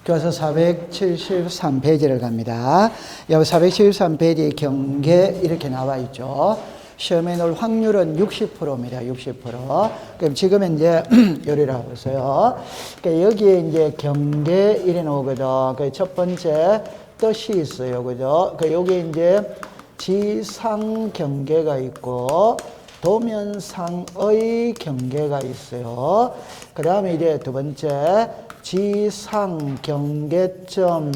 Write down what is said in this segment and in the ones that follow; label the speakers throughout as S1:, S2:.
S1: 교과서 473페이지를 갑니다. 여기 473페이지 경계 이렇게 나와 있죠. 시험에 나올 확률은 60%입니다. 60%. 그럼 지금 이제 요리라고 보세요. 그러니까 여기에 이제 경계 이래 나오거든. 그 첫 번째 뜻이 있어요. 그죠? 그 여기 이제 지상 경계가 있고 도면상의 경계가 있어요. 그 다음에 이제 두 번째 지상 경계점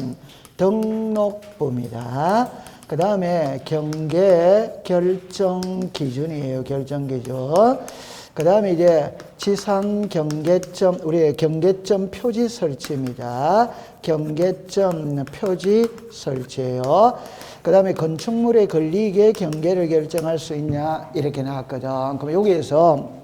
S1: 등록부입니다. 그 다음에 경계 결정 기준이에요. 결정 기준. 그 다음에 이제 지상 경계점, 우리의 경계점 표지 설치입니다. 경계점 표지 설치예요. 그 다음에 건축물에 걸리게 경계를 결정할 수 있냐 이렇게 나왔거든. 그럼 여기에서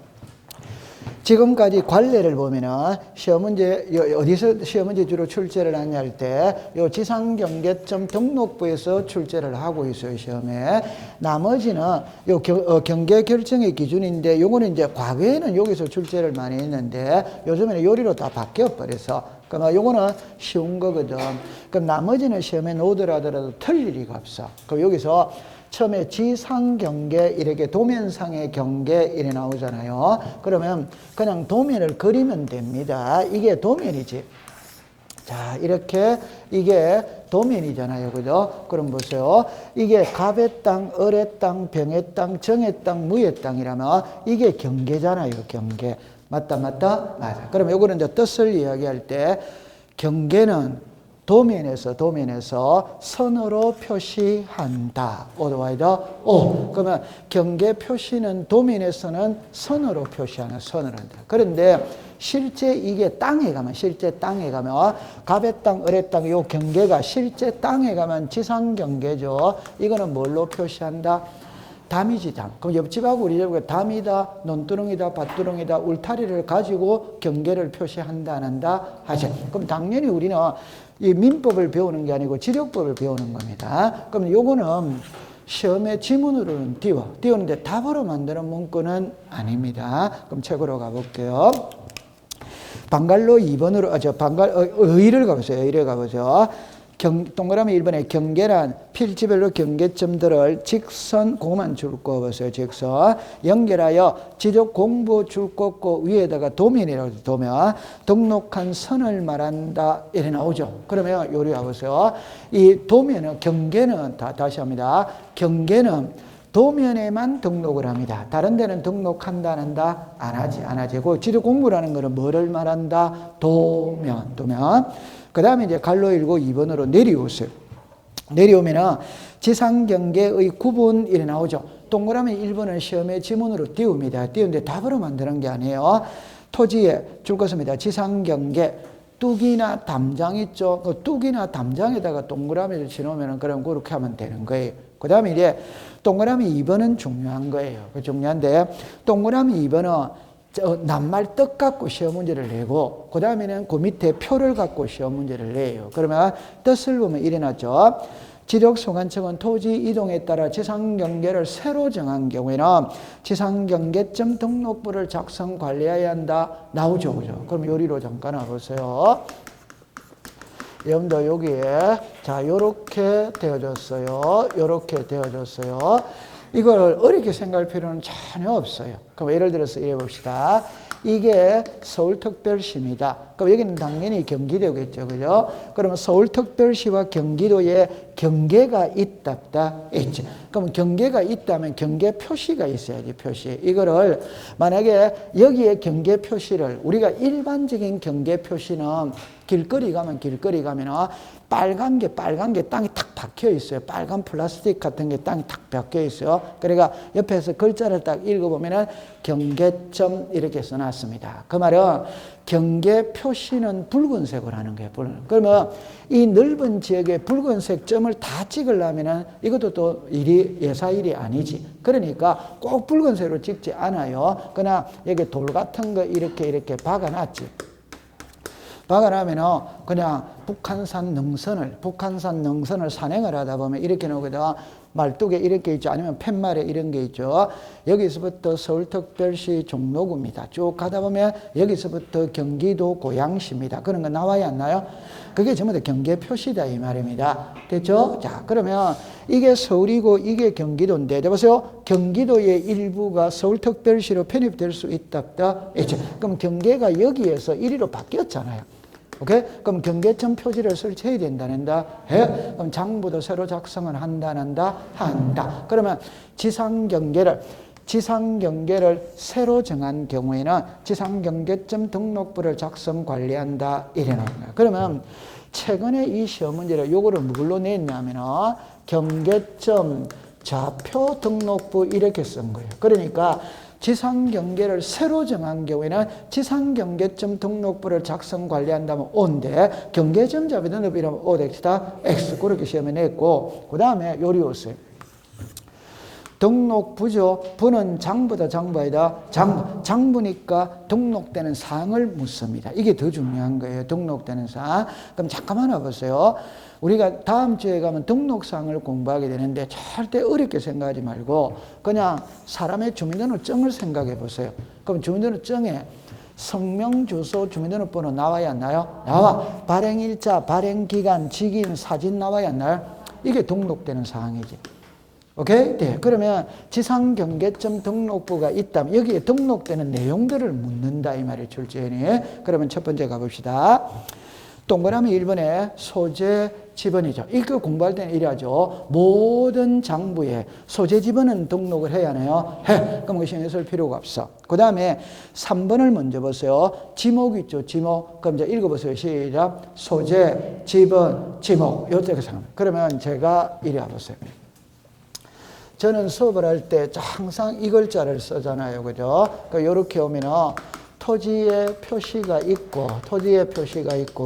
S1: 지금까지 관례를 보면은 시험 문제 어디서 시험 문제 주로 출제를 하냐 할 때 요 지상 경계점 등록부에서 출제를 하고 있어요. 시험에. 나머지는 요 경계 결정의 기준인데 요거는 이제 과거에는 여기서 출제를 많이 했는데 요즘에는 요리로 다 바뀌어 버려서 그럼 요거는 쉬운 거거든. 그럼 나머지는 시험에 놓으더라도 틀릴 리가 없어. 그럼 여기서 처음에 지상 경계 이렇게 도면상의 경계 이래 나오잖아요. 그러면 그냥 도면을 그리면 됩니다. 이게 도면이지. 자, 이렇게 이게 도면이잖아요. 그죠? 그럼 보세요. 이게 갑의 땅, 을의 땅, 병의 땅, 정의 땅, 무의 땅이라면 이게 경계잖아요. 경계. 맞다, 맞다? 맞아. 그럼 요거는 이제 뜻을 이야기할 때 경계는 도면에서 선으로 표시한다. 오도와이더 오. 그러면 경계 표시는 도면에서는 선으로 표시하는 선을 한다. 그런데 실제 이게 땅에 가면 갑의 땅, 을의 땅 요 경계가 실제 땅에 가면 지상 경계죠. 이거는 뭘로 표시한다? 담이지, 담. 그럼 옆집하고 우리 집하고 담이다, 논두렁이다, 밭두렁이다, 울타리를 가지고 경계를 표시한다, 안 한다? 하죠. 그럼 당연히 우리는 이 민법을 배우는 게 아니고 지력법을 배우는 겁니다. 그럼 요거는 시험의 지문으로는 띄우는데 답으로 만드는 문구는 아닙니다. 그럼 책으로 가볼게요. 방갈로 2번으로, 의의를 가보세요. 의의를 가보죠. 동그라미 1번에 경계란 필지별로 경계점들을 직선, 그거만 줄 거 보세요. 직선. 연결하여 지적 공부 줄 거 위에다가 도면이라고 해서 도면. 등록한 선을 말한다. 이래 나오죠. 그러면 요리 와보세요. 이 도면은, 경계는, 다시 합니다. 경계는 도면에만 등록을 합니다. 다른 데는 등록한다, 안 한다? 안 하지. 그 지적 공부라는 거는 뭐를 말한다? 도면. 그 다음에 이제 갈로 1고 2번으로 내려오세요. 내려오면은 지상경계의 구분 이래 나오죠. 동그라미 1번은 시험의 지문으로 띄웁니다. 띄우는데 답으로 만드는 게 아니에요. 토지에 줄 것입니다. 지상경계. 뚝이나 담장 있죠. 그 뚝이나 담장에다가 동그라미를 치놓으면 그럼 그렇게 하면 되는 거예요. 그 다음에 이제 동그라미 2번은 중요한 거예요. 중요한데 동그라미 2번은 낱말 뜻 갖고 시험 문제를 내고 그 다음에는 그 밑에 표를 갖고 시험 문제를 내요. 그러면 뜻을 보면 이래 놨죠. 지적소관청은 토지 이동에 따라 지상경계를 새로 정한 경우에는 지상경계점 등록부를 작성 관리해야 한다. 나오죠. 그죠? 그럼 요리로 잠깐 와보세요. 여러분들 여기에 자 요렇게 되어졌어요. 요렇게 되어졌어요. 이걸 어렵게 생각할 필요는 전혀 없어요. 그럼 예를 들어서 이래 봅시다. 이게 서울특별시입니다. 그럼 여기는 당연히 경기도겠죠. 그죠? 그러면 서울특별시와 경기도에 경계가 있다, 있죠. 그럼 경계가 있다면 경계 표시가 있어야지, 표시. 이거를 만약에 여기에 경계 표시를 우리가 일반적인 경계 표시는 길거리 가면 빨간 게 땅이 탁 박혀 있어요. 빨간 플라스틱 같은 게 땅이 탁 박혀 있어요. 그러니까 옆에서 글자를 딱 읽어보면은 경계점 이렇게 써놨습니다. 그 말은 경계 표시는 붉은색으로 하는 거예요. 그러면 이 넓은 지역에 붉은색 점을 다 찍으려면은 이것도 또 예사일이 아니지. 그러니까 꼭 붉은색으로 찍지 않아요. 그러나 여기 돌 같은 거 이렇게 박아놨지. 박아놓으면 그냥 북한산 능선을 산행을 하다 보면 이렇게 나오거든. 말뚝에 이렇게 있죠. 아니면 팻말에 이런 게 있죠. 여기서부터 서울특별시 종로구입니다. 쭉 가다 보면 여기서부터 경기도 고양시입니다. 그런 거 나와야 안 나요? 그게 전부 다 경계 표시다 이 말입니다. 됐죠? 자, 그러면 이게 서울이고 이게 경기도인데, 보세요. 경기도의 일부가 서울특별시로 편입될 수 있다. 그럼 경계가 여기에서 1위로 바뀌었잖아요. 오케이? 그럼 경계점 표지를 설치해야 된다는다. 해? 그럼 장부도 새로 작성을 한다. 그러면 지상경계를 새로 정한 경우에는 지상경계점 등록부를 작성 관리한다. 이래 놓은 거예요. 그러면 최근에 이 시험 문제를 요거를 뭘로 냈냐면은 경계점 좌표 등록부 이렇게 쓴 거예요. 그러니까 지상경계를 새로 정한 경우에는 지상경계점 등록부를 작성 관리한다면 O인데 경계점 좌표 등록부라면 O 덱시다 X 그렇게 시험에 냈고, 그 다음에 요리였어요. 등록부죠. 부는 장부다 장부이다. 장부니까 등록되는 사항을 묻습니다. 이게 더 중요한 거예요. 등록되는 사항. 그럼 잠깐만 와보세요. 우리가 다음 주에 가면 등록사항을 공부하게 되는데 절대 어렵게 생각하지 말고 그냥 사람의 주민등록증을 생각해 보세요. 그럼 주민등록증에 성명, 주소, 주민등록번호 나와야 안 나요? 나와. 발행일자, 발행기간, 직인, 사진 나와야 안 나요? 이게 등록되는 사항이지. 오케이? 네. 그러면 지상경계점 등록부가 있다면 여기에 등록되는 내용들을 묻는다 이 말이에요. 출제원이. 그러면 첫 번째 가봅시다. 동그라미 1번에 소재 지번이죠. 이거 공부할 때는 이래야죠. 모든 장부에 소재 지번은 등록을 해야 하나요? 해. 그럼 그 신경 쓸 필요가 없어. 그 다음에 3번을 먼저 보세요. 지목 있죠. 지목. 그럼 이제 읽어보세요. 시작. 소재, 지번, 지목. 요쪽에 상관. 그러면 제가 이래 보세요. 저는 수업을 할 때 항상 이 글자를 쓰잖아요. 그죠? 그러니까 이렇게 오면은 토지의 표시가 있고,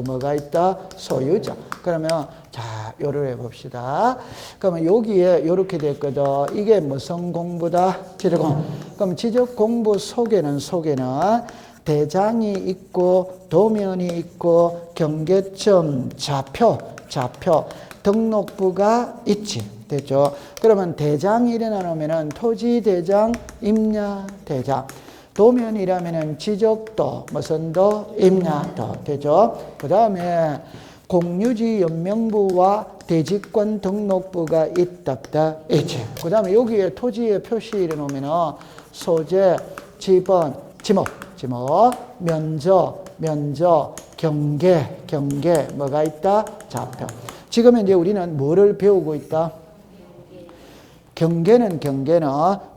S1: 뭐가 있다? 소유자. 그러면, 자, 요를 해봅시다. 그러면 여기에 요렇게 됐거든. 이게 무슨 공부다? 지적공부. 그럼 지적공부 속에는 대장이 있고, 도면이 있고, 경계점, 좌표, 등록부가 있지. 됐죠? 그러면 대장이 일어나면은 토지대장, 임야대장. 도면이라면은 지적도, 무슨 도, 임야도. 되죠? 그 다음에 공유지 연명부와 대지권 등록부가 있다. 있지. 그 다음에 여기에 토지의 표시 이래놓으면은 소재, 지번, 지목, 면적, 경계, 뭐가 있다? 좌표. 지금 이제 우리는 뭐를 배우고 있다? 경계는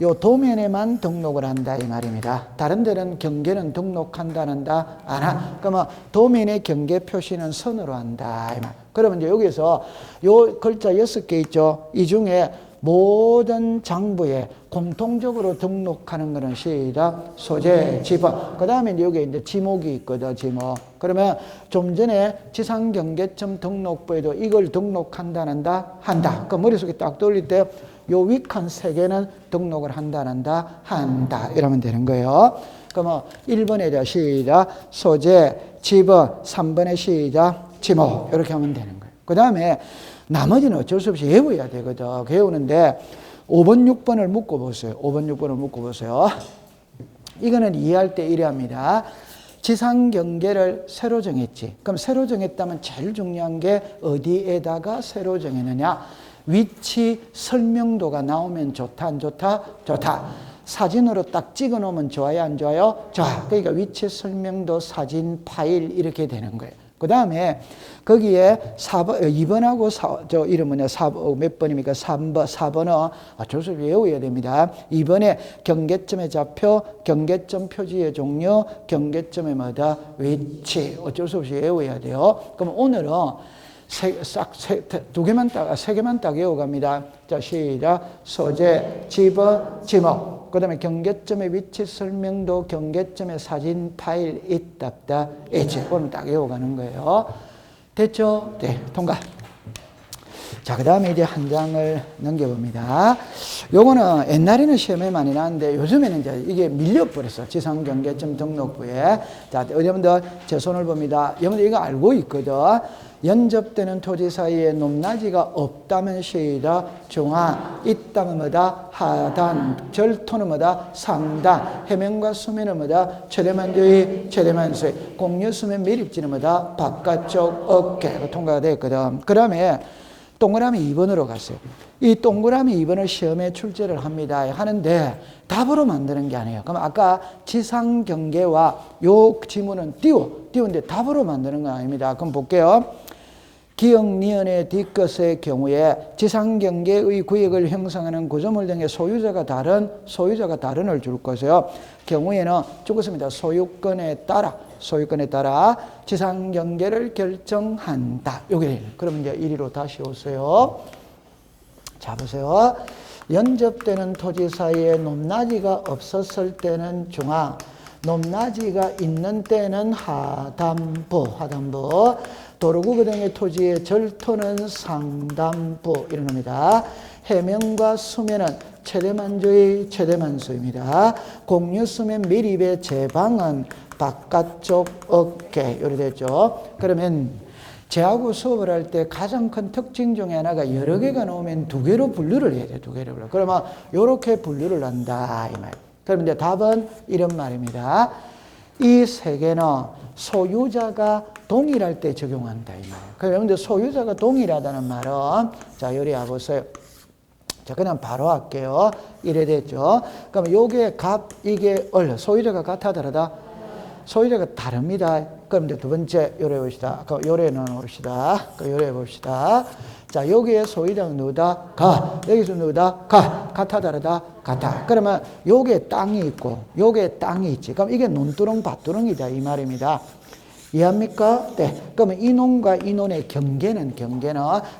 S1: 요 도면에만 등록을 한다 이 말입니다. 다른 데는 경계는 등록한다는다 안 하. 그러면 도면의 경계 표시는 선으로 한다 이 말. 그러면 이제 여기서 요 글자 6개 있죠. 이 중에 모든 장부에 공통적으로 등록하는 것은 시작 소재, 지번. 그 다음에 여기 이제 지목이 있거든, 지목. 그러면 좀 전에 지상경계점 등록부에도 이걸 등록한다는다, 한다. 그 머릿속에 딱 떠올릴 때 요 윗칸 3개는 등록을 한다. 이러면 되는 거예요. 그러면 1번에 시작 소재, 지번, 3번에 시작 지목. 이렇게 하면 되는 거예요. 그 다음에 나머지는 어쩔 수 없이 외워야 되거든. 외우는데 5번, 6번을 묶어보세요. 5번, 6번을 묶어보세요. 이거는 이해할 때 이래 합니다. 지상경계를 새로 정했지. 그럼 새로 정했다면 제일 중요한 게 어디에다가 새로 정했느냐. 위치 설명도가 나오면 좋다, 안 좋다? 좋다. 사진으로 딱 찍어 놓으면 좋아요, 안 좋아요? 좋아. 그러니까 위치 설명도 사진 파일 이렇게 되는 거예요. 그 다음에 거기에 2번하고 이름 뭐냐, 몇 번입니까? 4번은 어쩔 수 없이 외워야 됩니다. 2번에 경계점의 좌표, 경계점 표지의 종류, 경계점의 뭐다? 위치. 어쩔 수 없이 외워야 돼요. 그럼 오늘은 세 개만 딱 외워갑니다. 자, 시작. 소재, 지번, 지목. 그 다음에 경계점의 위치 설명도, 경계점의 사진 파일 있다. 있지. 오늘 딱 외워가는 거예요. 됐죠? 네, 통과. 자, 그 다음에 이제 한 장을 넘겨봅니다. 요거는 옛날에는 시험에 많이 나왔는데 요즘에는 이제 이게 밀려버렸어. 지상경계점 등록부에. 자, 여러분들 제 손을 봅니다. 여러분들 이거 알고 있거든. 연접되는 토지 사이에 높낮이가 없다면 시다 중하, 있다면 뭐다 하단, 절토는 뭐다 상단, 해면과 수면은 뭐다 최대만주의, 최대만수의, 공유 수면 밀입지는 뭐다 바깥쪽 어깨. 통과가 됐거든. 그 다음에 동그라미 2번으로 갔어요. 이 동그라미 2번을 시험에 출제를 합니다. 하는데 답으로 만드는 게 아니에요. 그럼 아까 지상경계와 요 지문은 띄우는데 답으로 만드는 건 아닙니다. 그럼 볼게요. 기역, 니은의 뒷것의 경우에 지상경계의 구역을 형성하는 구조물 등의 소유자가 다른을 줄 것이요. 경우에는 죽었습니다. 소유권에 따라 지상경계를 결정한다. 요게 그럼 이제 1위로 다시 오세요. 자, 보세요. 연접되는 토지 사이에 높낮이가 없었을 때는 중하, 높낮이가 있는 때는 하단부. 도로구구 등의 토지의 절토는 상단부. 이런 겁니다. 해면과 수면은 최대만주의, 최대만수입니다. 공유수면 밀입의 제방은 바깥쪽 어깨. 이렇게 되죠. 그러면 제하고 수업을 할 때 가장 큰 특징 중에 하나가 여러 개가 나오면 두 개로 분류를 해야 돼. 두 개로. 그러면 이렇게 분류를 한다. 이 말. 그럼 이제 답은 이런 말입니다. 이 세 개는 소유자가 동일할 때 적용한다. 이 말이에요. 그런데 소유자가 동일하다는 말은 자, 요리 와보세요. 자, 그냥 바로 할게요. 이래 됐죠. 그럼 요게 값, 이게 얼. 소유자가 같아, 다르다? 소유자가 다릅니다. 그럼 이제 두 번째 요래 봅시다. 요래 넣어봅시다. 요래 봅시다. 자, 여기에 소유자가 누구다? 가. 여기서 누구다? 가. 같아, 다르다? 같아. 그러면 요게 땅이 있고, 요게 땅이 있지. 그럼 이게 논두렁, 밭두렁이다. 이 말입니다. 이해합니까? 네. 그러면 이 논과 이 논의 경계는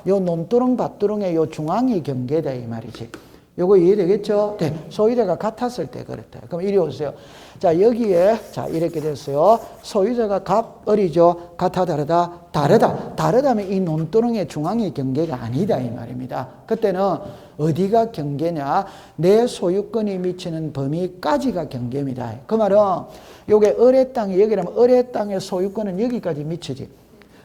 S1: 요 논두렁, 밭두렁의 요 중앙이 경계다. 이 말이지. 요거 이해되겠죠? 네. 소유자가 같았을 때 그렇다. 그럼 이리 오세요. 자, 여기에, 자, 이렇게 됐어요. 소유자가 갑을이죠. 같아, 다르다? 다르다면 이 논두렁의 중앙이 경계가 아니다. 이 말입니다. 그때는 어디가 경계냐? 내 소유권이 미치는 범위까지가 경계입니다. 그 말은 요게 을의 땅이 여기라면 을의 땅의 소유권은 여기까지 미치지.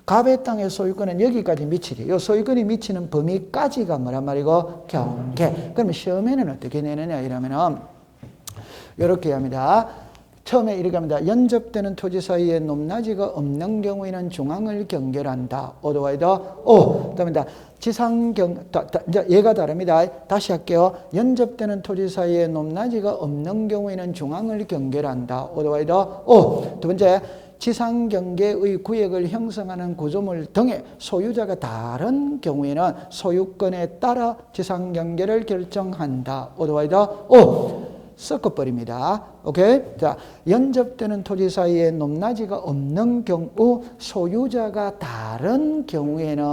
S1: 갑의 땅의 소유권은 여기까지 미치지. 요 소유권이 미치는 범위까지가 뭐란 말이고? 경계. 그러면 시험에는 어떻게 내느냐 이러면은 이렇게 합니다. 처음에 이렇게 합니다. 연접되는 토지 사이에 높낮이가 없는 경우에는 중앙을 경계한다. 오도와이더 그다음에 이제 얘가 다릅니다. 다시 할게요. 연접되는 토지 사이에 높낮이가 없는 경우에는 중앙을 경계한다. 오도와이더 두 번째, 지상경계의 구역을 형성하는 구조물 등의 소유자가 다른 경우에는 소유권에 따라 지상경계를 결정한다. 오도와이더 섞어버립니다. 오케이? 자, 연접되는 토지 사이에 높낮이가 없는 경우 소유자가 다른 경우에는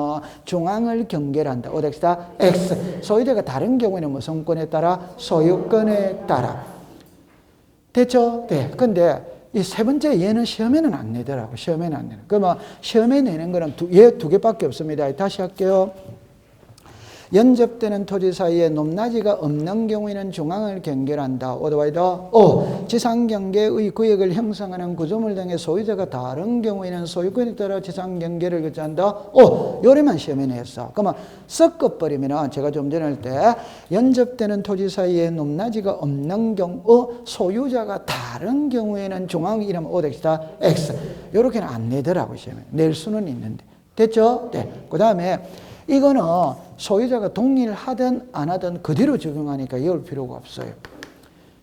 S1: 중앙을 경계한다. 오덱스다 X. 소유자가 다른 경우에는 무슨 권에 따라? 소유권에 따라. 됐죠? 네. 근데 이 세 번째 얘는 시험에는 안 내더라고. 시험에는 안 내는. 그러면 시험에 내는 거는 얘 두 개밖에 없습니다. 다시 할게요. 연접되는 토지 사이에 높낮이가 없는 경우에는 중앙을 경계한다. 오더와이더 지상경계의 구역을 형성하는 구조물 등의 소유자가 다른 경우에는 소유권에 따라 지상경계를 결정한다. 요래만 시험에 냈어. 그러면 섞어버리면 제가 좀 전에 할 때 연접되는 토지 사이에 높낮이가 없는 경우 소유자가 다른 경우에는 중앙이 이러면 오덱스다 X. 요렇게는 안 내더라고 시험에. 낼 수는 있는데. 됐죠? 네. 그 다음에 이거는 소유자가 동일하든 안 하든 그대로 적용하니까 이럴 필요가 없어요.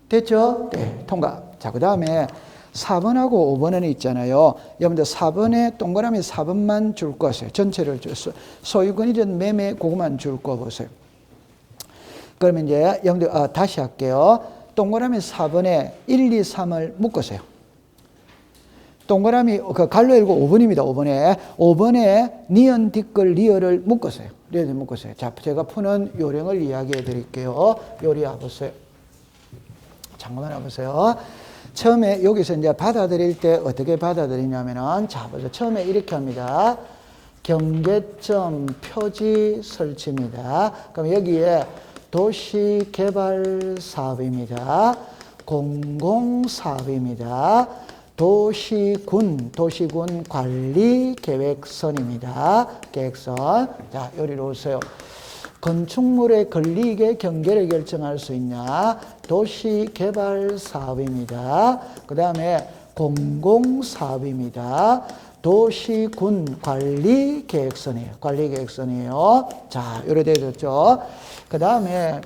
S1: 됐죠? 네, 통과. 자, 그 다음에 4번하고 5번은 있잖아요. 여러분들 4번에 동그라미 4번만 줄 거세요. 전체를 줬어요. 소유권이든 매매 그것만 줄 거 보세요. 그러면 이제 여러분들 다시 할게요. 동그라미 4번에 1, 2, 3을 묶으세요. 동그라미 갈로 열고 5번입니다. 5번에 니은, 뒷글, 리을을 묶었어요. 리을을 묶었어요. 자, 제가 푸는 요령을 이야기해 드릴게요. 요리 와보세요. 잠깐만 와보세요. 처음에 여기서 이제 받아들일 때 어떻게 받아들이냐면은 자, 보세요. 처음에 이렇게 합니다. 경계점 표지 설치입니다. 그럼 여기에 도시개발사업입니다. 공공사업입니다. 도시군 관리계획선입니다. 계획선. 자, 여기로 오세요. 건축물의 권리계 경계를 결정할 수 있냐? 도시개발사업입니다. 그 다음에 공공사업입니다. 도시군 관리계획선이에요. 관리계획선이에요. 자, 요렇게 되어졌죠. 그 다음에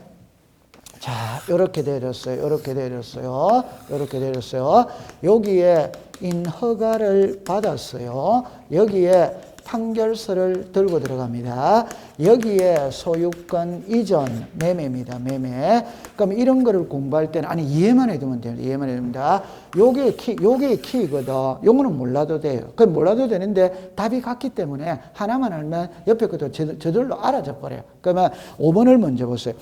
S1: 자, 요렇게 되어졌어요. 요렇게 되어졌어요. 요렇게 되어졌어요. 여기에 인허가를 받았어요. 여기에 판결서를 들고 들어갑니다. 여기에 소유권 이전 매매입니다. 매매. 그럼 이런 거를 공부할 때는 아니 이해만 해두면 됩니다. 이해만 해두면 됩니다. 요게 키거든. 요거는 몰라도 돼요. 그럼 몰라도 되는데 답이 같기 때문에 하나만 알면 옆에 것도 저절로 알아져 버려요. 그러면 5번을 먼저 보세요.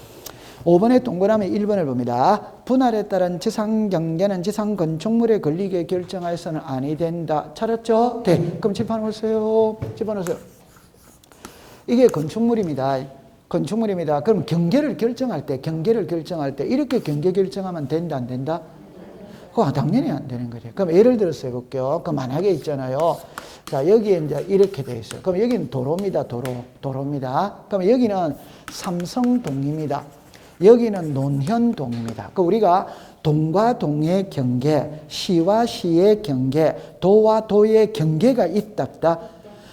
S1: 5번의 동그라미 1번을 봅니다. 분할에 따른 지상경계는 지상건축물의 권리계 결정하여서는 아니 된다. 찾았죠? 네. 그럼 집어넣으세요. 집어넣으세요. 이게 건축물입니다. 건축물입니다. 그럼 경계를 결정할 때 이렇게 경계 결정하면 된다, 안 된다? 그거 당연히 안 되는 거죠. 그럼 예를 들어서 해볼게요. 그럼 만약에 있잖아요. 자, 여기에 이제 이렇게 돼 있어요. 그럼 여기는 도로입니다. 도로입니다. 그럼 여기는 삼성동입니다. 여기는 논현동입니다. 그 우리가 동과 동의 경계, 시와 시의 경계, 도와 도의 경계가 있다.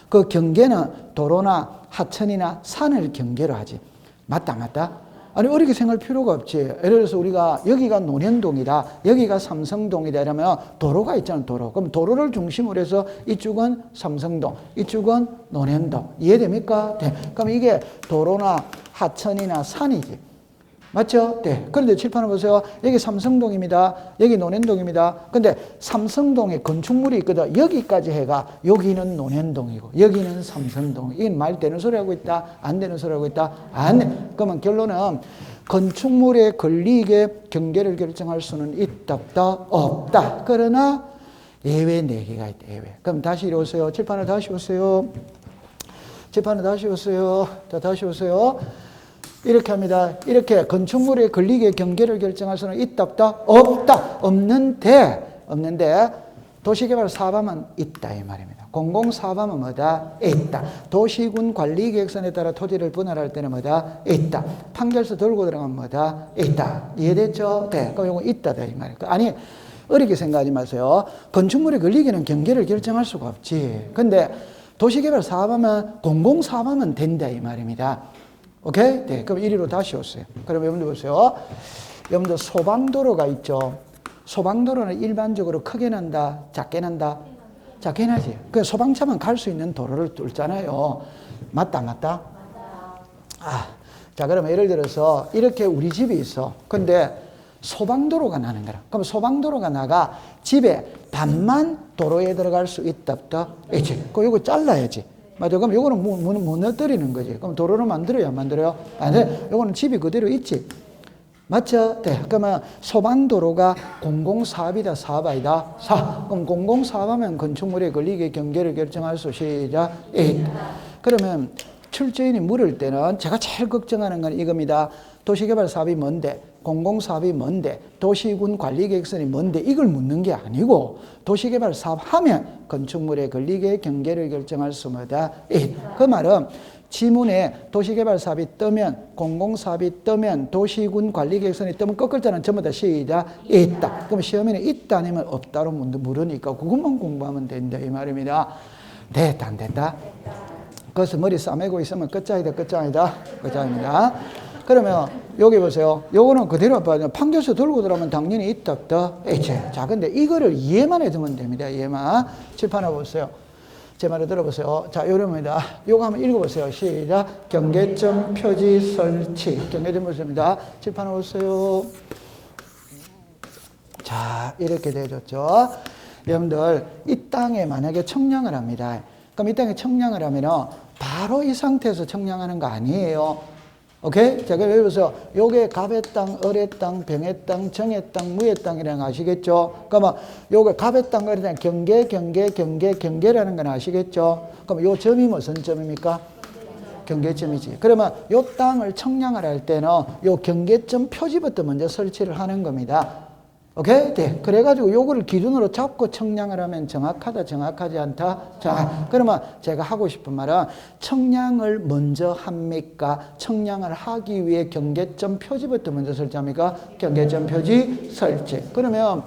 S1: 그 경계는 도로나 하천이나 산을 경계로 하지. 맞다. 아니 어렵게 생각할 필요가 없지. 예를 들어서 우리가 여기가 논현동이다, 여기가 삼성동이다 이러면 도로가 있잖아. 도로. 그럼 도로를 중심으로 해서 이쪽은 삼성동, 이쪽은 논현동. 이해됩니까? 네. 그럼 이게 도로나 하천이나 산이지. 맞죠? 네. 그런데 칠판을 보세요. 여기 삼성동입니다. 여기 논현동입니다. 근데 삼성동에 건축물이 있거든. 여기까지 해가 여기는 논현동이고 여기는 삼성동. 이건 말 되는 소리 하고 있다? 안 되는 소리 하고 있다? 안 돼. 그러면 결론은 건축물의 권리계 경계를 결정할 수는 있다, 없다. 그러나 예외 4개가 있다. 예외. 그럼 다시 이리 오세요. 칠판을 다시 오세요. 칠판을 다시 오세요. 자, 다시 오세요. 이렇게 합니다. 이렇게 건축물의 권리계 경계를 결정할 수는 있다, 없다. 없는데 도시개발 사업하면 있다 이 말입니다. 공공사업하면 뭐다? 있다. 도시군 관리계획선에 따라 토지를 분할할 때는 뭐다? 있다. 판결서 들고 들어가면 뭐다? 있다. 이해됐죠? 네. 그럼 이거 있다다 이 말이에요. 아니 어렵게 생각하지 마세요. 건축물의 권리계는 경계를 결정할 수가 없지. 근데 도시개발 사업하면 공공사업하면 된다 이 말입니다. 오케이? 네. 그럼 이리로 다시 오세요. 그럼 여러분들 보세요. 여러분들 소방도로가 있죠. 소방도로는 일반적으로 크게 난다, 작게 난다? 작게 나지. 그 소방차만 갈 수 있는 도로를 뚫잖아요. 맞다? 아, 자, 그럼 예를 들어서 이렇게 우리 집이 있어. 근데 소방도로가 나는 거라. 그럼 소방도로가 나가 집에 반만 도로에 들어갈 수 있다, 없다? 있지. 그 요거 잘라야지. 맞아. 그럼 요거는 무너뜨리는 거지. 그럼 도로를 만들어요, 안 만들어요? 안 돼. 요거는 집이 그대로 있지. 맞죠? 네. 그러면 소방도로가 공공사업이다, 사업 아니다? 사업. 그럼 공공사업하면 건축물의 권리계 경계를 결정할 수 시작. 그러면 출제인이 물을 때는 제가 제일 걱정하는 건 이겁니다. 도시개발 사업이 뭔데? 공공사업이 뭔데? 도시군 관리계획선이 뭔데? 이걸 묻는 게 아니고 도시개발 사업하면 건축물의 권리계 경계를 결정할 수 뭐다? 그 말은 지문에 도시개발 사업이 뜨면 공공사업이 뜨면 도시군 관리계획선이 뜨면 꺾을자는 전부 다 시작 있다. 그럼 시험에는 있다 아니면 없다로 물으니까 그것만 공부하면 된다 이 말입니다. 됐다 안 됐다? 그래서 머리 싸매고 있으면 끝장이다. 끝장입니다. 그러면 여기 보세요. 요거는 그대로 봐요. 판결서 들고 들어오면 당연히 있다 없다. 자, 근데 이거를 이해만 해두면 됩니다. 이해만. 칠판에 보세요. 제 말을 들어보세요. 자, 요럽니다. 요거 한번 읽어보세요. 시작. 경계점 표지 설치. 경계점 보십니다. 칠판에 보세요. 자, 이렇게 되어졌죠. 여러분들, 이 땅에 만약에 청량을 합니다. 그럼 이 땅에 청량을 하면은 바로 이 상태에서 청량하는 거 아니에요. 오케이? 자, 그럼 여기서 요게 갑의 땅, 을의 땅, 병의 땅, 정의 땅, 무의 땅이라는 거 아시겠죠? 그러면 요게 갑의 땅, 을의 땅, 경계라는 건 아시겠죠? 그럼 요 점이 무슨 점입니까? 경계점이지. 그러면 요 땅을 청량을 할 때는 요 경계점 표지부터 먼저 설치를 하는 겁니다. 오케이? 네. 그래가지고 요거를 기준으로 잡고 청량을 하면 정확하다, 정확하지 않다? 자, 그러면 제가 하고 싶은 말은 청량을 먼저 합니까? 청량을 하기 위해 경계점 표지부터 먼저 설치합니까? 경계점 표지 설치. 그러면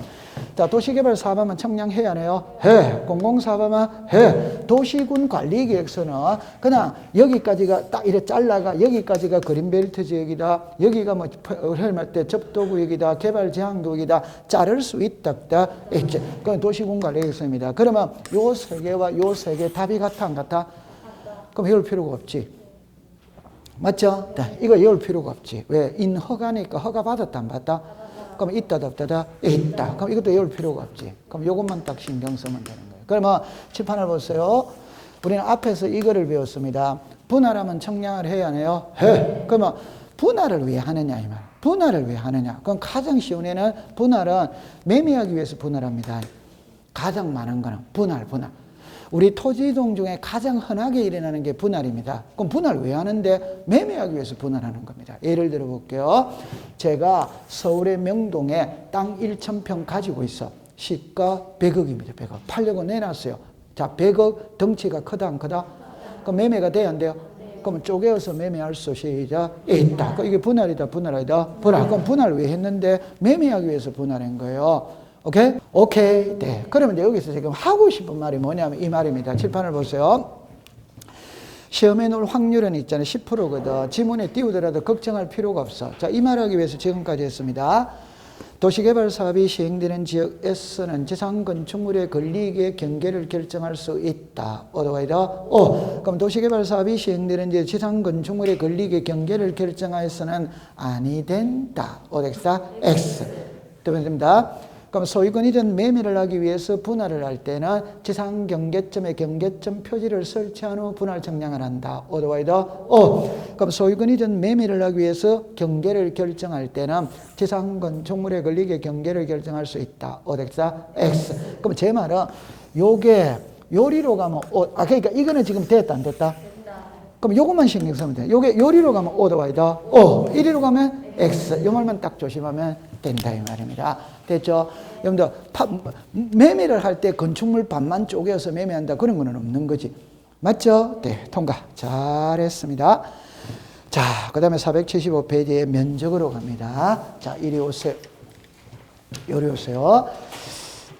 S1: 자, 도시개발 사업하면 청량해야 하네요. 해. 공공사업하면 해. 도시군 관리계획서는 그냥 여기까지가 딱 이렇게 잘라가 여기까지가 그린벨트 지역이다. 여기가 뭐 헬멧 접도구역이다. 개발제한구역이다. 자를 수 있다. 있지. 그건 도시군 관리계획서입니다. 그러면 요 세 개와 요 세 개 답이 같아 안 같아? 그럼 외울 필요가 없지. 맞죠? 네. 이거 외울 필요가 없지. 왜? 인허가니까 허가 받았다 안 받았다? 그럼 있다다 없다다? 있다. 그럼 이것도 외울 필요가 없지. 그럼 요것만 딱 신경 쓰면 되는 거예요. 그러면 칠판을 보세요. 우리는 앞에서 이거를 배웠습니다. 분할하면 청량을 해야 하네요. 해. 그러면 분할을 왜 하느냐 이 말. 분할을 왜 하느냐. 그럼 가장 쉬운 애는 분할은 매매하기 위해서 분할합니다. 가장 많은 거는 분할. 우리 토지이동 중에 가장 흔하게 일어나는 게 분할입니다. 그럼 분할 왜 하는데? 매매하기 위해서 분할하는 겁니다. 예를 들어 볼게요. 제가 서울의 명동에 땅 1,000평 가지고 있어. 시가 100억입니다. 100억. 팔려고 내놨어요. 자, 100억 덩치가 크다 안 크다? 그럼 매매가 돼야 안 돼요? 그럼 쪼개어서 매매할 수 있다. 이게 분할이다. 분할. 그럼 분할 왜 했는데? 매매하기 위해서 분할한 거예요. 오케이? 오케이. 네. 그러면 이제 여기서 지금 하고 싶은 말이 뭐냐면 이 말입니다. 칠판을 보세요. 시험에 놓을 확률은 있잖아요. 10%거든. 지문에 띄우더라도 걱정할 필요가 없어. 자, 이 말하기 위해서 지금까지 했습니다. 도시개발 사업이 시행되는 지역 S는 지상 건축물의 권리익의 경계를 결정할 수 있다. 그럼 도시개발 사업이 시행되는 지역 지상 건축물의 권리익의 경계를 결정하여서는 아니 된다. X. 됩니다. 그럼 소유권이든 매매를 하기 위해서 분할을 할 때는 지상 경계점에 경계점 표지를 설치한 후 분할 청량을 한다. 그럼 소유권이든 매매를 하기 위해서 경계를 결정할 때는 지상 건축물에 걸리게 경계를 결정할 수 있다. X. 그럼 제 말은 요게 요리로 가면 그러니까 이거는 지금 됐다 안 됐다? 그럼 요것만 신경 쓰면 돼. 요게 요리로 가면 이리로 가면 X. 요 말만 딱 조심하면 된다 이 말입니다. 됐죠? 여러분들 매매를 할 때 건축물 반만 쪼개서 매매한다 그런 거는 없는 거지. 맞죠? 네, 통과. 잘했습니다. 자, 그 다음에 475페이지에 면적으로 갑니다. 자, 이리 오세요. 요리 오세요.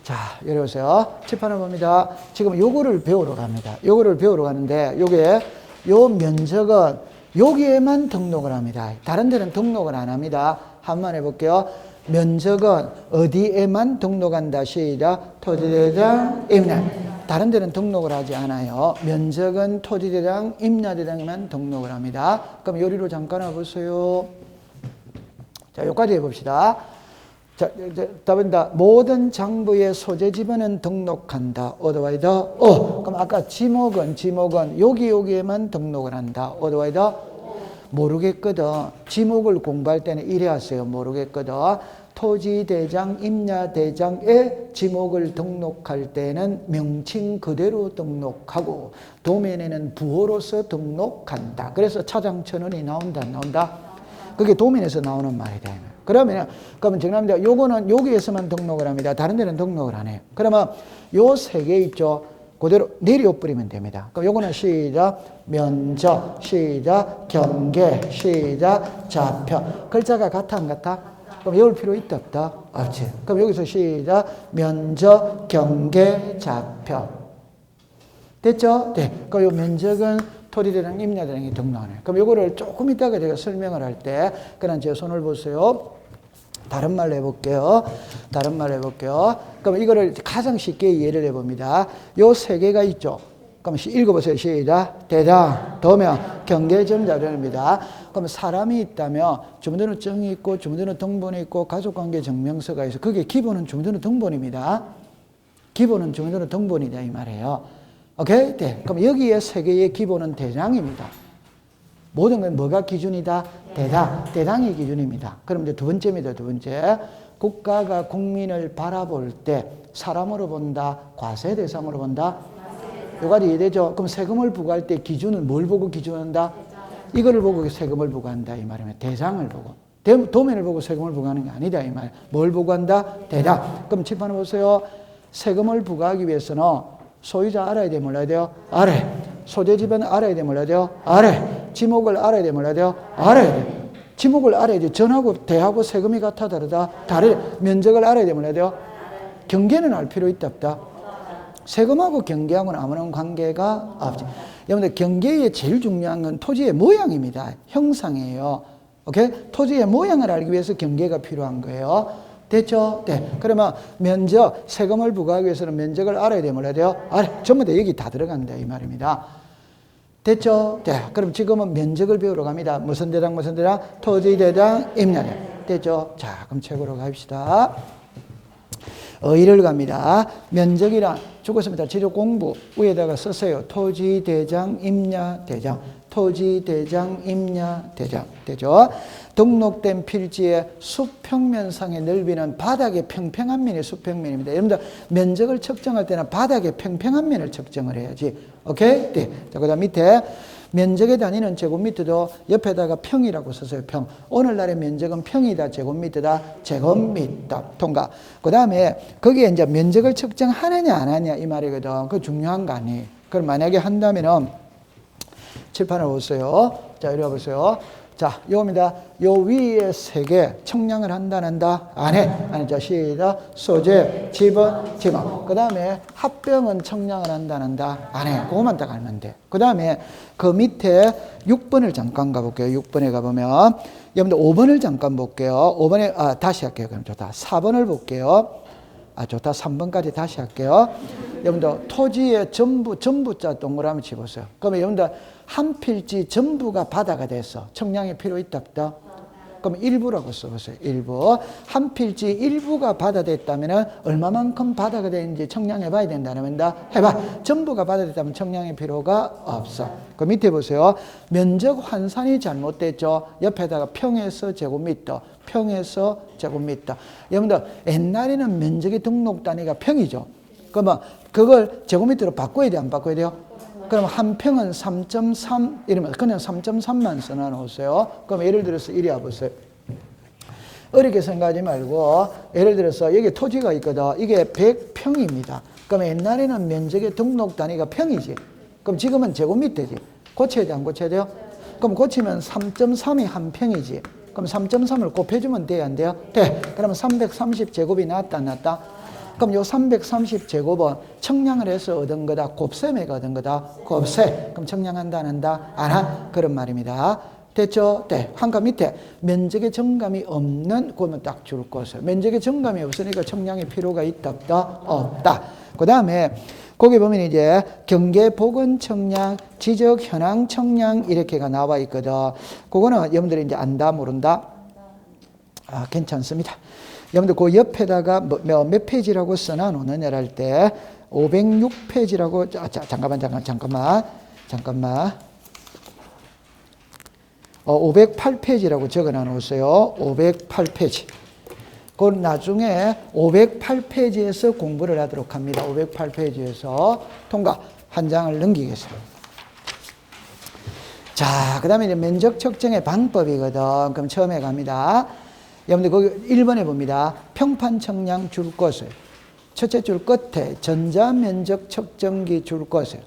S1: 자, 요리 오세요. 칠판을 봅니다. 지금 요거를 배우러 갑니다. 요거를 배우러 가는데 요 면적은 여기에만 등록을 합니다. 다른 데는 등록을 안 합니다. 한번 해볼게요. 면적은 어디에만 등록한다. 시작. 토지대장, 임야. 다른 데는 등록을 하지 않아요. 면적은 토지대장, 임야대장에만 등록을 합니다. 그럼 요리로 잠깐 와보세요. 자, 여기까지 해봅시다. 자, 답입니다. 모든 장부의 소재 지번은 등록한다. 그럼 아까 지목은 여기에만 등록을 한다. 모르겠거든. 지목을 공부할 때는 이래 하세요. 모르겠거든. 토지대장, 임야대장에 지목을 등록할 때는 명칭 그대로 등록하고 도면에는 부호로서 등록한다. 그래서 차장천원이 나온다, 안 나온다? 그게 도면에서 나오는 말이다. 그러면 정답입니다. 요거는 여기에서만 등록을 합니다. 다른 데는 등록을 안 해요. 그러면 요 세 개 있죠. 그대로 내려버리면 됩니다. 그럼 요거는 시작, 면적, 시작, 경계, 시작, 좌표. 글자가 같아 안 같아? 그럼 외울 필요 있다 없다? 없지. 그럼 여기서 시작, 면적, 경계, 좌표. 됐죠? 네. 그럼 요 면적은 토지대장, 임야대장이 등록하네. 그럼 요거를 조금 이따가 제가 설명을 할 때, 그냥 제 손을 보세요. 다른 말로 해볼게요. 그럼 이거를 가장 쉽게 이해를 해봅니다. 요 세 개가 있죠. 그럼 읽어보세요. 시작. 대장, 도면, 경계점 자료입니다. 그럼 사람이 있다면 주민등록증이 있고 주민등록등본이 있고 가족관계 증명서가 있어. 그게 기본은 주민등록등본입니다. 기본은 주민등록등본이다 이 말이에요. 오케이? 네. 그럼 여기에 세 개의 기본은 대장입니다. 모든 건 뭐가 기준이다? 대당이 기준입니다. 그럼 이제 두 번째입니다. 두 번째. 국가가 국민을 바라볼 때 사람으로 본다? 과세 대상으로 본다? 요가지 이해되죠? 그럼 세금을 부과할 때 기준은 뭘 보고 기준한다? 이거를 보고 세금을 부과한다 이 말이면 대상을 보고 도면을 보고 세금을 부과하는 게 아니다 이 말. 뭘 보고 한다? 대당. 그럼 칠판을 보세요. 세금을 부과하기 위해서는 소유자 알아야 돼 몰라야 돼요? 알아야. 소재 지분 알아야 돼 몰라야 돼요? 알아야. 지목을 알아야 돼 몰라야 돼요? 알아야 돼. 지목을 알아야 돼. 전하고 대하고 세금이 같아 다르다? 다르. 면적을 알아야 돼 몰라야 돼요? 경계는 알 필요 있다 없다? 세금하고 경계하고는 아무런 관계가 없지. 여러분들 경계의 제일 중요한 건 토지의 모양입니다. 형상이에요. 오케이? 토지의 모양을 알기 위해서 경계가 필요한 거예요. 됐죠? 네. 그러면 면적, 세금을 부과하기 위해서는 면적을 알아야 돼 몰라야 돼요? 전부 다 여기 다 들어간다 이 말입니다. 됐죠? 네. 그럼 지금은 면적을 배우러 갑니다. 무슨 대당 무슨 대당? 토지 대당 임야대당. 됐죠? 자, 그럼 책으로 갑시다. 의를 갑니다. 면적이란 죽었습니다. 지적 공부 위에다가 쓰세요. 토지대장, 임야대장. 토지대장, 임야대장. 되죠? 등록된 필지의 수평면상의 넓이는 바닥의 평평한 면의 수평면입니다. 여러분들 면적을 측정할 때는 바닥의 평평한 면을 측정을 해야지. 오케이? 네. 자, 그 다음 밑에 면적의 단위는 제곱미터도 옆에다가 평이라고 썼어요. 평. 오늘날의 면적은 평이다, 제곱미터다, 제곱미터. 통과. 그 다음에 거기에 이제 면적을 측정하느냐 안 하느냐 이 말이거든. 그거 중요한 거 아니에요. 그럼 만약에 한다면은 칠판을 보세요. 자, 이리 와보세요. 자, 요겁니다. 요 위에 세 개 청량을 한다, 안 한다? 안 해. 자, 시작. 소재, 지분, 지목. 그 다음에 합병은 청량을 한다, 안 한다? 안 해. 그거만 딱 알면 돼. 그 다음에 그 밑에 6번을 잠깐 가볼게요. 6번에 가보면. 여러분들 5번을 잠깐 볼게요. 5번에, 다시 할게요. 그럼 좋다. 4번을 볼게요. 좋다. 3번까지 다시 할게요. 여러분들 토지의 전부자 동그라미 치보세요. 그러면 여러분들 한 필지 전부가 바다가 됐어. 청량이 필요 있다 없다? 그럼 일부라고 써보세요. 일부. 한 필지 일부가 바다 됐다면 얼마만큼 바다가 되는지 청량해 봐야 된다는 다 해봐. 전부가 바다 됐다면 청량의 필요가 없어. 그 밑에 보세요. 면적 환산이 잘못됐죠. 옆에다가 평에서 제곱미터, 평에서 제곱미터. 여러분들 옛날에는 면적의 등록 단위가 평이죠. 그러면 그걸 제곱미터로 바꿔야 돼, 안 바꿔야 돼요? 그럼 한 평은 3.3 이러면 그냥 3.3만 써놔 놓으세요. 그럼 예를 들어서 이리 와보세요. 어렵게 생각하지 말고 예를 들어서 여기 토지가 있거든. 이게 100평입니다. 그럼 옛날에는 면적의 등록 단위가 평이지. 그럼 지금은 제곱미터지. 고쳐야 돼, 안 고쳐야 돼요? 그럼 고치면 3.3이 한 평이지. 그럼 3.3을 곱해주면 돼요, 안 돼요? 돼. 그러면 330제곱이 나왔다, 안 나왔다? 그럼 요 330제곱은 청량을 해서 얻은 거다, 곱셈에가 얻은 거다, 곱셈. 그럼 청량한다, 안 한다? 안 한? 그런 말입니다. 됐죠? 네. 한칸 밑에 면적의 정감이 없는, 그러면 딱 줄 것을. 면적의 정감이 없으니까 청량의 필요가 있다, 없다? 없다. 그 다음에 거기 보면 이제 경계 보건 청량, 지적 현황 청량 이렇게가 나와 있거든. 그거는 여러분들이 이제 안다, 모른다? 괜찮습니다. 여러분들 그 옆에다가 몇 페이지라고 써놔 놓느냐를 할 때 506페이지라고 잠깐만 508페이지라고 적어놔 놓으세요. 508페이지. 그 나중에 508페이지에서 공부를 하도록 합니다. 508페이지에서 통과 한 장을 넘기겠습니다. 자, 그 다음에 이제 면적 측정의 방법이거든. 그럼 처음에 갑니다. 여러분들 거기 1번에 봅니다. 평판 청량 줄 것을. 첫째 줄 끝에 전자면적 측정기 줄 것을.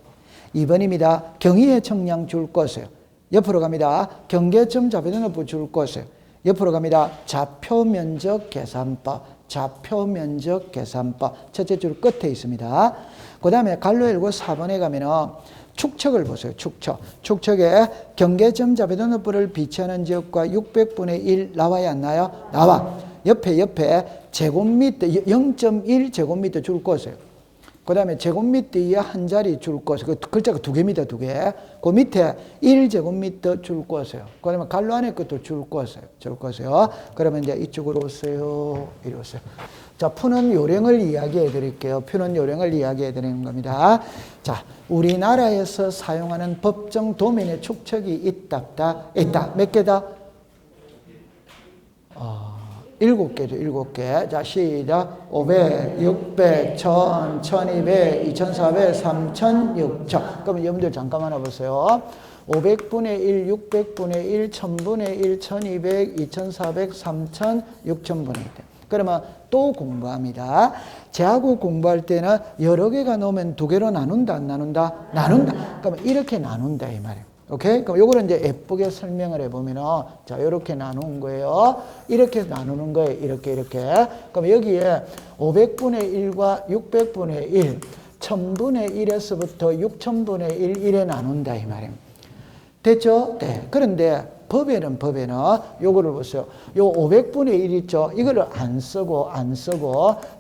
S1: 2번입니다. 경위의 청량 줄 것을. 옆으로 갑니다. 경계점 자표등록부 줄 것을. 옆으로 갑니다. 좌표면적 계산법. 좌표면적 계산법. 첫째 줄 끝에 있습니다. 그 다음에 갈로 열고 4번에 가면은 축척을 보세요. 축척. 축척에 경계점 자표등록부를 비치하는 지역과 600분의 1 나와야 안 나요? 나와. 옆에 제곱미터 0.1 제곱미터 줄 것이에요. 그 다음에 제곱미터 이하 한 자리 줄 것이에요. 그 글자가 두 개입니다. 두 개. 그 밑에 1제곱미터 줄 것이에요. 그 다음에 갈로 안에 것도 줄 것이에요. 줄 것이에요. 그러면 이제 이쪽으로 오세요. 이리 오세요. 자, 푸는 요령을 이야기해 드릴게요. 푸는 요령을 이야기해 드리는 겁니다. 자, 우리나라에서 사용하는 법정 도면의 축척이 있다. 몇 개다? 7개죠, 7개. 자, 시작. 500, 600, 1000, 1200, 2400, 3000, 6000. 그러면 여러분들 잠깐만 와보세요. 500분의 1, 600분의 1, 1000분의 1, 1200, 2400, 3000, 6000분의 1. 그러면 또 공부합니다. 제하고 공부할 때는 여러 개가 나오면 두 개로 나눈다, 안 나눈다? 나눈다. 그러면 이렇게 나눈다, 이 말이에요. 오케이? 그럼 요거를 이제 예쁘게 설명을 해보면은, 자, 요렇게 나눈 거예요. 이렇게 나누는 거예요. 이렇게. 그럼 여기에 500분의 1과 600분의 1, 1000분의 1에서부터 6000분의 1, 1에 나눈다, 이 말이에요. 됐죠? 네. 그런데 법에는 요거를 보세요. 요 500분의 1 있죠? 이거를 안 쓰고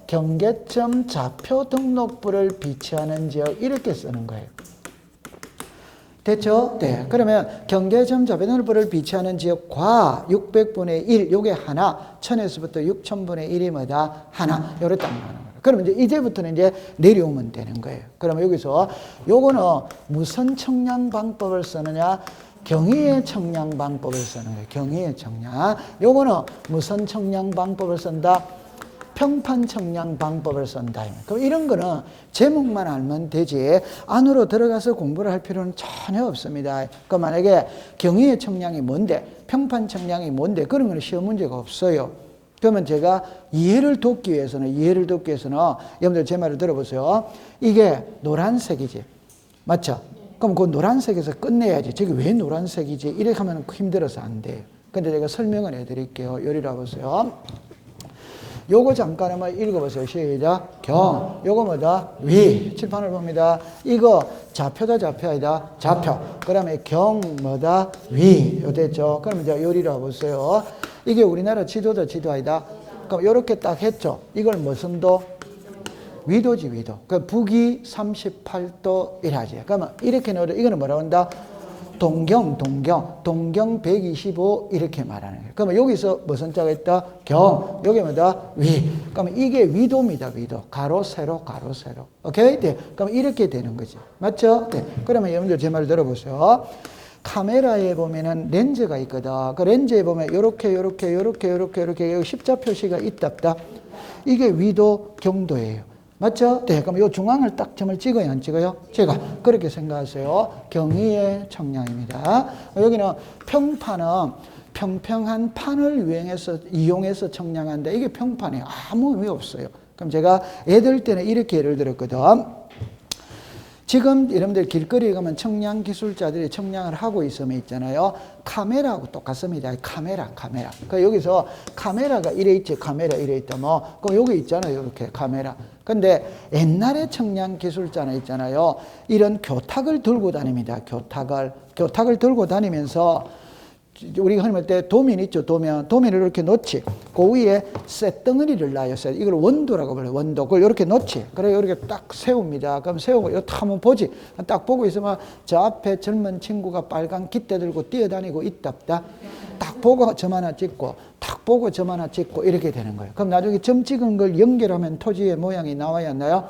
S1: 경계점 좌표 등록부를 비치하는 지역 이렇게 쓰는 거예요. 됐죠? 네. 그러면 경계점 좌표 등록부를 비치하는 지역과 600분의 1 요게 하나, 1000에서부터 6000분의 1이 뭐다? 하나. 요래 딱 나오는 거예요. 그러면 이제부터는 이제 내려오면 되는 거예요. 그러면 여기서 요거는 무슨 청량 방법을 쓰느냐? 경위의 청량 방법을 쓰는 거예요. 경위의 청량. 요거는 무슨 청량 방법을 쓴다? 평판 청량 방법을 쓴다. 그럼 이런 거는 제목만 알면 되지 안으로 들어가서 공부를 할 필요는 전혀 없습니다. 그럼 만약에 경위의 청량이 뭔데? 평판 청량이 뭔데? 그런 거는 시험 문제가 없어요. 그러면 제가 이해를 돕기 위해서는 여러분들 제 말을 들어보세요. 이게 노란색이지. 맞죠? 그럼 그 노란색에서 끝내야지. 저게 왜 노란색이지? 이렇게 하면 힘들어서 안 돼요. 근데 제가 설명을 해드릴게요. 요리라 보세요. 요거 잠깐 한번 읽어보세요. 시작. 경. 요거 뭐다? 위. 칠판을 봅니다. 이거 좌표다, 좌표 아니다? 좌표. 그 다음에 경 뭐다? 위. 요 됐죠? 그럼 이제 요리라 보세요. 이게 우리나라 지도다, 지도 아니다? 그럼 요렇게 딱 했죠? 이걸 무슨 도? 위도지, 위도. 그 북위 38도 이라지. 그러면 이렇게 넣어도 이거는 뭐라고 한다? 동경 125 이렇게 말하는 거예요. 그러면 여기서 무슨 자가 있다? 경. 여기 뭐다? 위. 그러면 이게 위도입니다, 위도. 가로, 세로. 오케이? 네. 그럼 이렇게 되는 거지. 맞죠? 네. 그러면 여러분들 제 말 들어보세요. 카메라에 보면은 렌즈가 있거든. 그 렌즈에 보면 요렇게 십자 표시가 있답다. 이게 위도, 경도예요. 맞죠? 네. 그럼 요 중앙을 딱 점을 찍어요, 안 찍어요? 제가 그렇게 생각하세요. 경위의 청량입니다. 여기는 평판은 평평한 판을 이용해서 청량한다. 이게 평판이에요. 아무 의미 없어요. 그럼 제가 애들 때는 이렇게 예를 들었거든. 지금 여러분들 길거리에 가면 청량 기술자들이 청량을 하고 있으면 있잖아요. 카메라하고 똑같습니다. 카메라. 그 여기서 카메라가 이래 있지, 카메라 이래 있다. 그럼 여기 있잖아요. 이렇게 카메라. 근데 옛날에 청량 기술자는 있잖아요. 이런 교탁을 들고 다닙니다. 교탁을 들고 다니면서 우리가 흔히 말 때 도면 있죠, 도면을 이렇게 놓지. 그 위에 쇳덩어리를 놔요. 이걸 원도라고 불러요. 원도. 그걸 이렇게 놓지. 그래 이렇게 딱 세웁니다. 그럼 세우고 이거 한번 보지. 딱 보고 있으면 저 앞에 젊은 친구가 빨간 깃대 들고 뛰어다니고 있답다. 딱 보고 점 하나 찍고, 딱 보고 점 하나 찍고 이렇게 되는 거예요. 그럼 나중에 점 찍은 걸 연결하면 토지의 모양이 나와야 하나요?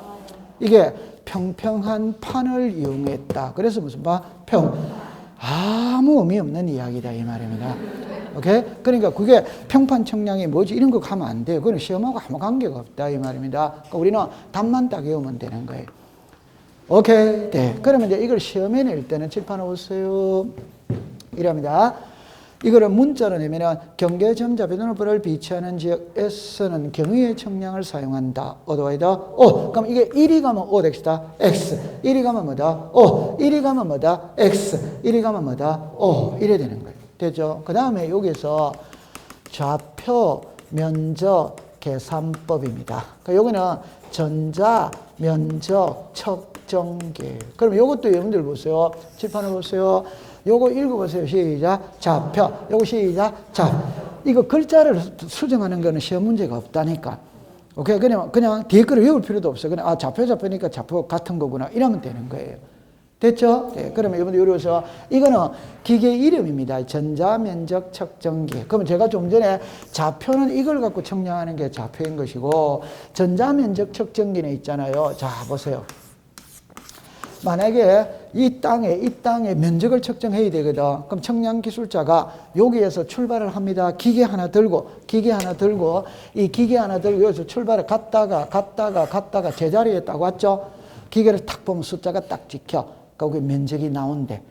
S1: 이게 평평한 판을 이용했다. 그래서 무슨 아무 의미 없는 이야기다 이 말입니다. 오케이? 그러니까 그게 평판 청량이 뭐지? 이런 거 가면 안 돼요. 그건 시험하고 아무 관계가 없다 이 말입니다. 그러니까 우리는 답만 딱 외우면 되는 거예요. 오케이? 네. 그러면 이제 이걸 시험에 낼 때는 칠판에 오세요. 이랍니다. 이거를 문자로 내면은 경계점 좌표 등록부를 비치하는 지역에서는 경위의 청량을 사용한다. 어디다? 그럼 이게 1이 가면 O 덱시다. X. 1이 가면 뭐다? O. 1이 가면 뭐다? X. 1이 가면 뭐다? O. 이래 되는 거예요. 됐죠? 그 다음에 여기서 좌표 면적 계산법입니다. 여기는 전자 면적 측정계. 그럼 이것도 여러분들 보세요. 칠판을 보세요. 요거 읽어보세요. 시작. 좌표. 요거 시작. 이거 글자를 수정하는 거는 시험 문제가 없다니까. 오케이. 그냥 뒤에 거를 외울 필요도 없어요. 그냥, 좌표니까 좌표 같은 거구나. 이러면 되는 거예요. 됐죠? 네. 그러면 여러분들 여기서 이거는 기계 이름입니다. 전자면적 측정기. 그러면 제가 좀 전에 좌표는 이걸 갖고 측량하는 게 좌표인 것이고 전자면적 측정기는 있잖아요. 자, 보세요. 만약에 이 땅에 면적을 측정해야 되거든. 그럼 측량 기술자가 여기에서 출발을 합니다. 기계 하나 들고 이 기계 하나 들고 여기서 출발을 갔다가 제자리에 딱 왔죠. 기계를 탁 보면 숫자가 딱 찍혀. 거기 면적이 나온대.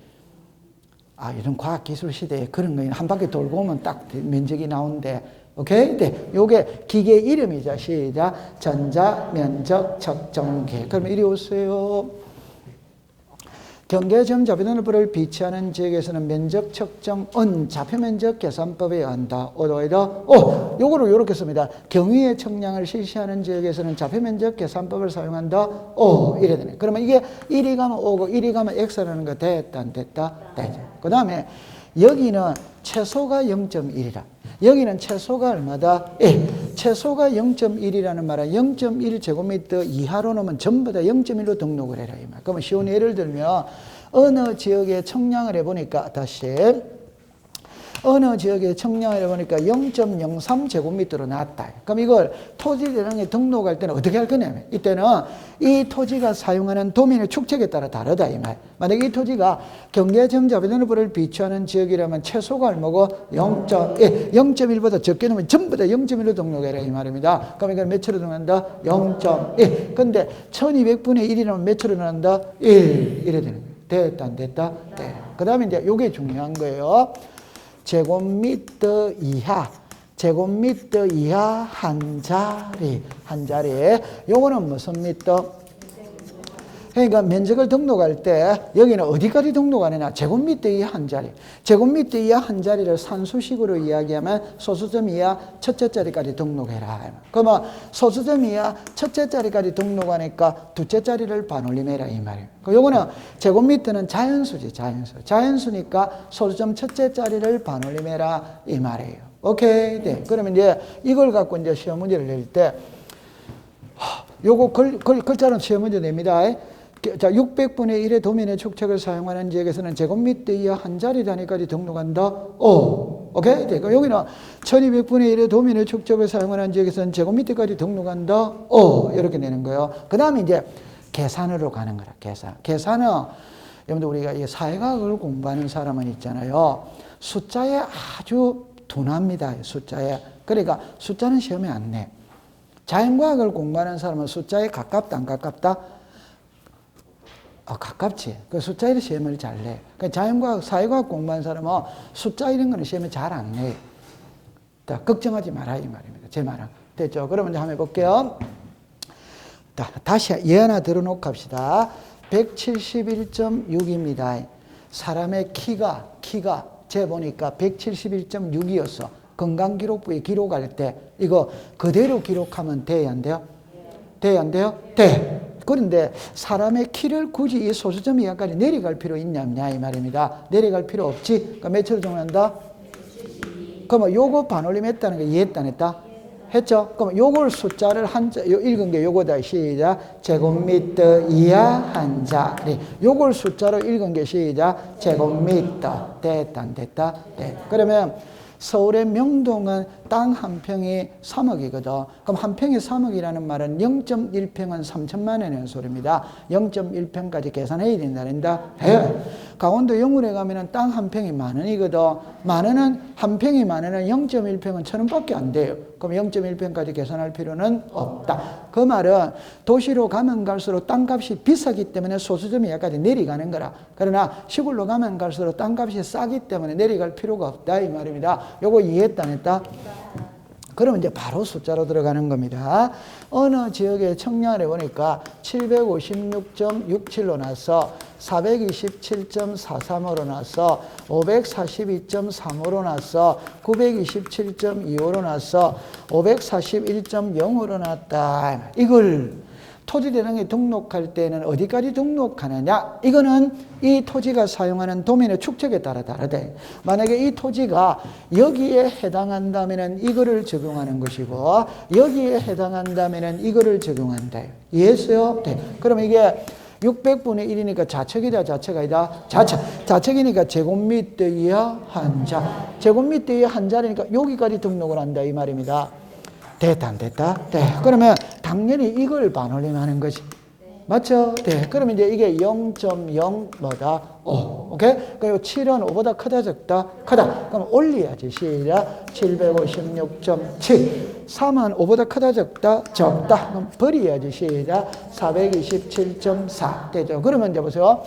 S1: 아, 이런 과학기술 시대에 그런 거 한 바퀴 돌고 오면 딱 면적이 나온대. 오케이? 네. 요게 기계 이름이죠. 시작. 전자면적 측정기. 그러면 이리 오세요. 경계점 좌표등록부를 비치하는 지역에서는 면적 측정은 좌표면적 계산법에 의한다. 요거를 요렇게 씁니다. 경위의 측량을 실시하는 지역에서는 좌표면적 계산법을 사용한다. 이래 되네. 그러면 이게 1이 가면 5고 1이 가면 X라는 거 됐다, 안 됐다? 되죠. 그 다음에 여기는 최소가 0.1이라. 여기는 최소가 얼마다? 1. 최소가 0.1이라는 말은 0.1제곱미터 이하로 놓으면 전부 다 0.1로 등록을 해라. 이 말. 그러면 쉬운 예를 들면 어느 지역에 측량을 해보니까 어느 지역에 측량을 해보니까 0.03제곱미터로 나왔다. 그럼 이걸 토지대장에 등록할 때는 어떻게 할 거냐면 이때는 이 토지가 사용하는 도민의 축척에 따라 다르다 이 말. 만약에 이 토지가 경계점 좌표등록부를 비추하는 지역이라면 최소가 얼마고 0.1보다 적게 넣으면 전부 다 0.1로 등록해라 이 말입니다. 그럼 이걸 몇으로 등록한다? 0.1. 근데 1200분의 1이라면 몇으로 나온다? 1. 이래 되는 거예요. 됐다 안 됐다? 네. 그 다음에 이제 요게 중요한 거예요. 제곱미터 이하 한 자리. 요거는 무슨 미터? 그러니까 면적을 등록할 때 여기는 어디까지 등록하느냐? 제곱미터 이하 한 자리. 제곱미터 이하 한 자리를 산수식으로 이야기하면 소수점 이하 첫째 자리까지 등록해라. 그러면 소수점 이하 첫째 자리까지 등록하니까 둘째 자리를 반올림해라 이 말이에요. 요거는 제곱미터는 자연수지, 자연수니까 소수점 첫째 자리를 반올림해라 이 말이에요. 오케이. 네. 그러면 이제 이걸 갖고 이제 시험 문제를 낼 때 요거 글자로 시험 문제 냅니다. 자, 600분의 1의 도면의 축척을 사용하는 지역에서는 제곱미터 이하 한 자리 단위까지 등록한다. 오케이? 네. 여기는 1200분의 1의 도면의 축척을 사용하는 지역에서는 제곱미터까지 등록한다. 이렇게 되는 거예요. 그 다음에 이제 계산으로 가는 거라. 계산은 여러분들 우리가 이 사회과학을 공부하는 사람은 있잖아요. 숫자에 아주 둔합니다. 숫자에. 그러니까 숫자는 시험에 안 내. 자연과학을 공부하는 사람은 숫자에 가깝다, 안 가깝다? 가깝지. 그 숫자에 시험을 잘 내. 그러니까 자연과학, 사회과학 공부하는 사람은 숫자 이런 거는 시험에 잘 안 내. 걱정하지 마라, 이 말입니다. 제 말은. 됐죠? 그러면 이제 한번 해볼게요. 다시 예 하나 들어놓고 합시다. 171.6입니다. 사람의 키가 재보니까 171.6이었어. 건강기록부에 기록할 때 이거 그대로 기록하면 돼야 안 돼요? 돼야 안 돼요? 돼. 그런데 사람의 키를 굳이 이 소수점 이하까지 내려갈 필요 있냐 없냐 이 말입니다. 내려갈 필요 없지. 그러니까 몇으로 정한다? 그러면 요거 반올림 했다는 거 이해했다 안 했다? 했죠? 그럼 요걸 숫자를 읽은 게 요거다. 시작. 제곱미터 이하 한 자리. 요걸 숫자로 읽은 게 시작. 제곱미터. 됐다 안 됐다? 네. 그러면 서울의 명동은 땅 한 평이 3억이거든. 그럼 한 평이 3억이라는 말은 0.1평은 3천만 원이라는 소리입니다. 0.1평까지 계산해야 된다. 강원도 영월에 가면은 땅 한 평이 10,000원이거든. 한 평이 10,000원은 0.1평은 1,000원밖에 안 돼요. 그럼 0.1평까지 계산할 필요는 없다. 그 말은 도시로 가면 갈수록 땅값이 비싸기 때문에 소수점 이하까지 내려가는 거라. 그러나 시골로 가면 갈수록 땅값이 싸기 때문에 내려갈 필요가 없다 이 말입니다. 요거 이해했다 안 했다? 그러면 이제 바로 숫자로 들어가는 겁니다. 어느 지역에 청량을 해보니까 756.67로 나서 427.43으로 나서 542.35로 나서 927.25로 나서 541.0으로 났다. 이걸 토지대장에 등록할 때는 어디까지 등록하느냐? 이거는 이 토지가 사용하는 도면의 축척에 따라 다르대. 만약에 이 토지가 여기에 해당한다면 이거를 적용하는 것이고 여기에 해당한다면 이거를 적용한다. 이해했어요? 네. 그럼 이게 600분의 1이니까 좌측이다, 좌측 아니다? 좌측. 좌측이니까 제곱미터이야 한자. 제곱미터이야 한자리니까 여기까지 등록을 한다 이 말입니다. 됐다 안 됐다? 네. 그러면 당연히 이걸 반올림하는 거지. 맞죠? 네. 그러면 이제 이게 0.0 뭐다? 5. 오케이? 그리고 7은 5보다 크다 적다? 크다. 그럼 올려야지. 시작. 756.7. 3은 5보다 크다 적다? 적다. 그럼 버려야지. 시작. 427.4. 되죠? 그러면 이제 보세요.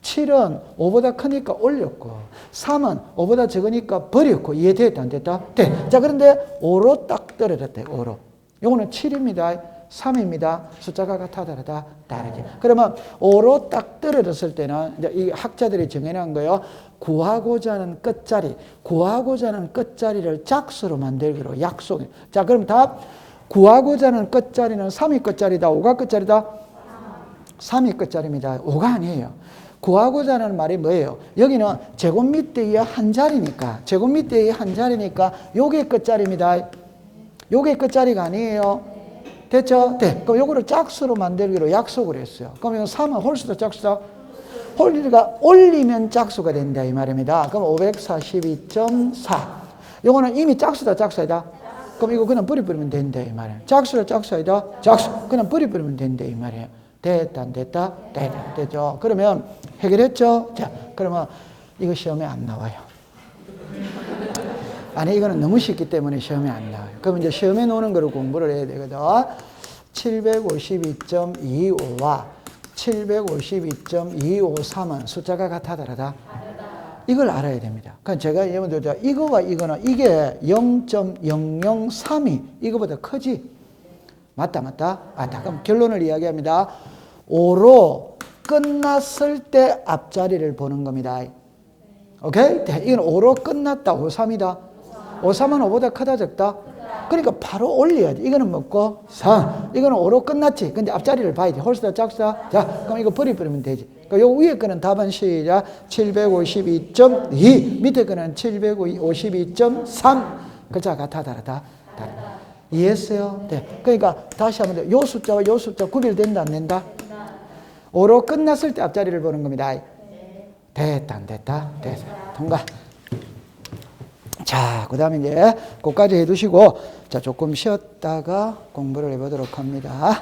S1: 7은 5보다 크니까 올렸고 3은 5보다 적으니까 버렸고 이해됐다 안 됐다? 돼. 자, 그런데 5로 딱 떨어졌대. 5로. 요거는 7입니다. 3입니다. 숫자가 같아 다르다? 다르지. 그러면 5로 딱 떨어졌을 때는 이제 이 학자들이 정해놓은 거예요. 구하고자 하는 끝자리, 구하고자 하는 끝자리를 짝수로 만들기로 약속. 자, 그럼 답. 구하고자 하는 끝자리는 3이 끝자리다, 5가 끝자리다? 3이 끝자리입니다. 5가 아니에요. 구하고자 하는 말이 뭐예요? 여기는 제곱미터의 한 자리니까, 제곱미터의 한 자리니까 요게 끝자리입니다. 요게 끝자리가 아니에요. 됐죠? 네. 그럼 요거를 짝수로 만들기로 약속을 했어요. 그럼 이거 3은 홀수다, 짝수다? 홀수가 올리면 짝수가 된다 이 말입니다. 그럼 542.4. 요거는 이미 짝수다, 짝수이다? 그럼 이거 그냥 버리면 된다 이 말이에요. 짝수다, 짝수이다? 짝수. 그냥 버리면 된다 이 말이에요. 됐다, 안 됐다? 됐다, 됐죠? 그러면 해결했죠? 자, 그러면 이거 시험에 안 나와요. 아니, 이거는 너무 쉽기 때문에 시험에 안 나와요. 그럼 이제 시험에 나오는 거를 공부를 해야 되거든. 752.255와 752.253은 숫자가 같아, 다르다? 이걸 알아야 됩니다. 그럼 제가 예를 들어 이거와 이거는 이게 0.003이 이거보다 크지? 맞다, 맞다? 맞다. 그럼 결론을 이야기합니다. 5로 끝났을 때 앞자리를 보는 겁니다. 오케이? 이건 5로 끝났다. 53이다. 53은 5보다 크다, 적다? 그러니까 바로 올려야지. 이거는 먹고 3. 이거는 5로 끝났지. 근데 앞자리를 봐야지. 홀수다, 짝수다? 자, 그럼 이거 버리면 되지. 그러니까 요 위에 거는 답은 시작. 752.2. 밑에 거는 752.3. 글자 같아, 다르다? 다르다. 이해했어요? 네. 그러니까 다시 한번 요 숫자와 요 숫자 구별된다, 안 된다? 5로 끝났을 때 앞자리를 보는 겁니다. 됐다, 안 됐다? 됐어. 통과. 자, 그 다음에 이제 그까지 해두시고, 자, 조금 쉬었다가 공부를 해보도록 합니다.